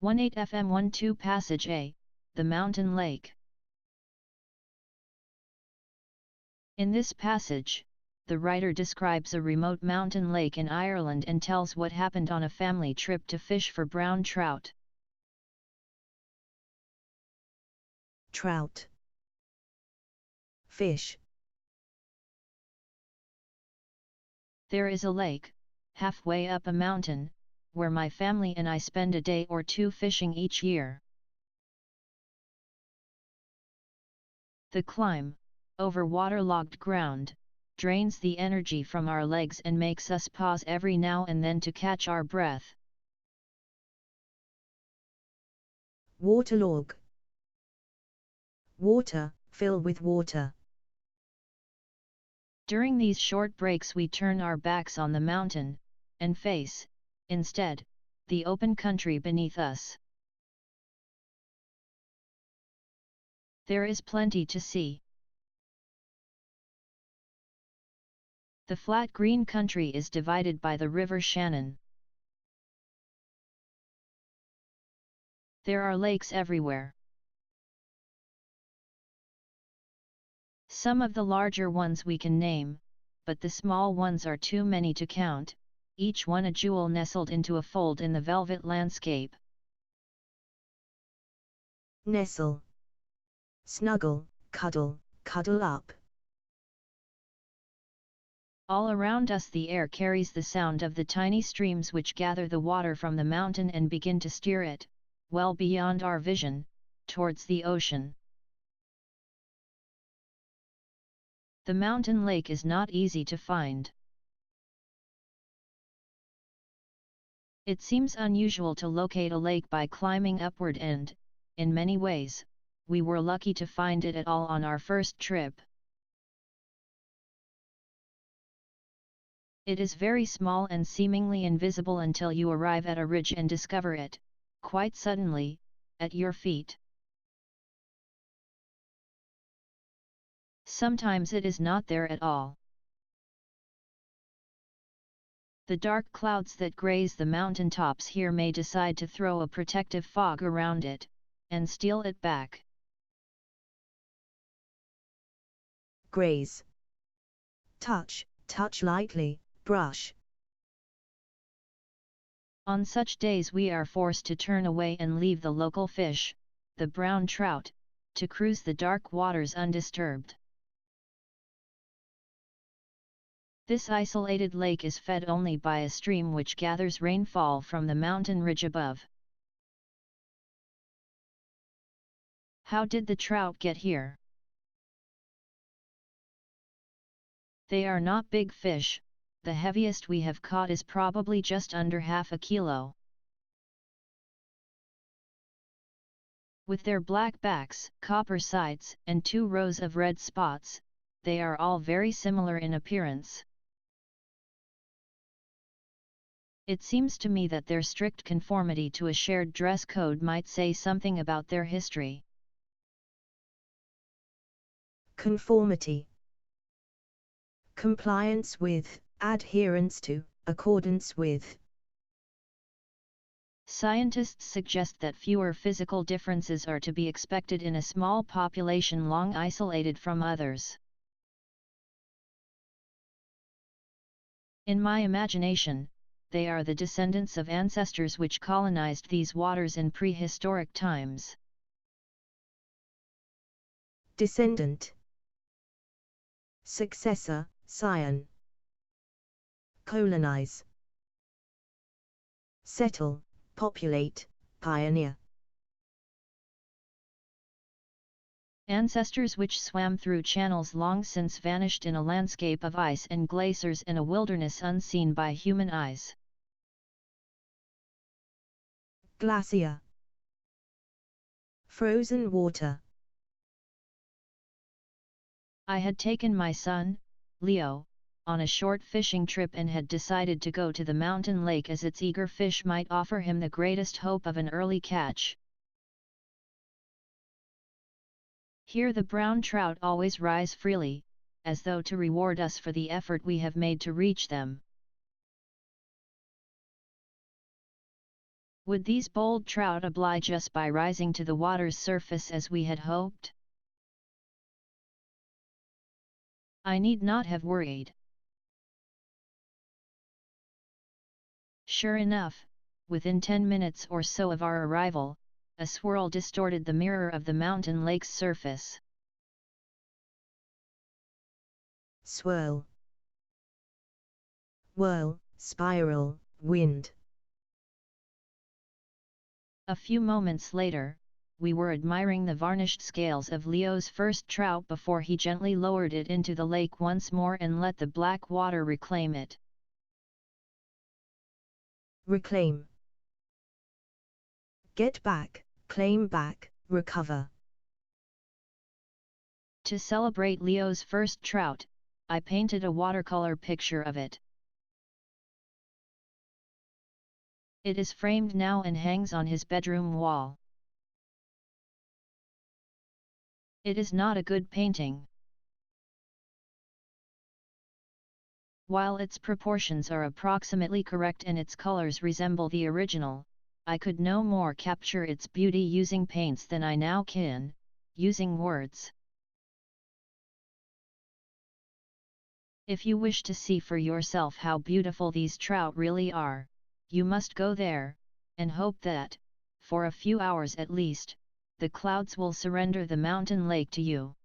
2018FM12 Passage A, the Mountain Lake. In this passage, the writer describes a remote mountain lake in Ireland and tells what happened on a family trip to fish for brown trout. Trout. Fish. There is a lake, halfway up a mountain, where my family and I spend a day or two fishing each year. The climb, over waterlogged ground, drains the energy from our legs and makes us pause every now and then to catch our breath. Waterlog. Water, fill with water. During these short breaks we turn our backs on the mountain, and face, instead, the open country beneath us. There is plenty to see. The flat green country is divided by the River Shannon. There are lakes everywhere. Some of the larger ones we can name, but the small ones are too many to count, each one a jewel nestled into a fold in the velvet landscape. Nestle. Snuggle, cuddle, cuddle up. All around us the air carries the sound of the tiny streams which gather the water from the mountain and begin to steer it, well beyond our vision, towards the ocean. The mountain lake is not easy to find. It seems unusual to locate a lake by climbing upward and, in many ways, we were lucky to find it at all on our first trip. It is very small and seemingly invisible until you arrive at a ridge and discover it, quite suddenly, at your feet. Sometimes it is not there at all. The dark clouds that graze the mountain tops here may decide to throw a protective fog around it, and steal it back. Graze. Touch, touch lightly, brush. On such days we are forced to turn away and leave the local fish, the brown trout, to cruise the dark waters undisturbed. This isolated lake is fed only by a stream which gathers rainfall from the mountain ridge above. How did the trout get here? They are not big fish, the heaviest we have caught is probably just under half a kilo. With their black backs, copper sides, and 2 rows of red spots, they are all very similar in appearance. It seems to me that their strict conformity to a shared dress code might say something about their history. Conformity. Compliance with, adherence to, accordance with. Scientists suggest that fewer physical differences are to be expected in a small population long isolated from others. In my imagination, they are the descendants of ancestors which colonized these waters in prehistoric times. Descendant. Successor, scion. Colonize. Settle, populate, pioneer. Ancestors which swam through channels long since vanished in a landscape of ice and glaciers in a wilderness unseen by human eyes. Glacier. Frozen water. I had taken my son, Leo, on a short fishing trip and had decided to go to the mountain lake as its eager fish might offer him the greatest hope of an early catch. Here the brown trout always rise freely, as though to reward us for the effort we have made to reach them. Would these bold trout oblige us by rising to the water's surface as we had hoped? I need not have worried. Sure enough, within 10 minutes or so of our arrival, a swirl distorted the mirror of the mountain lake's surface. Swirl, whirl, spiral, wind. A few moments later, we were admiring the varnished scales of Leo's first trout before he gently lowered it into the lake once more and let the black water reclaim it. Reclaim. Get back, claim back, recover. To celebrate Leo's first trout, I painted a watercolor picture of it. It is framed now and hangs on his bedroom wall. It is not a good painting. While its proportions are approximately correct and its colors resemble the original, I could no more capture its beauty using paints than I now can, using words. If you wish to see for yourself how beautiful these trout really are, you must go there, and hope that, for a few hours at least, the clouds will surrender the mountain lake to you.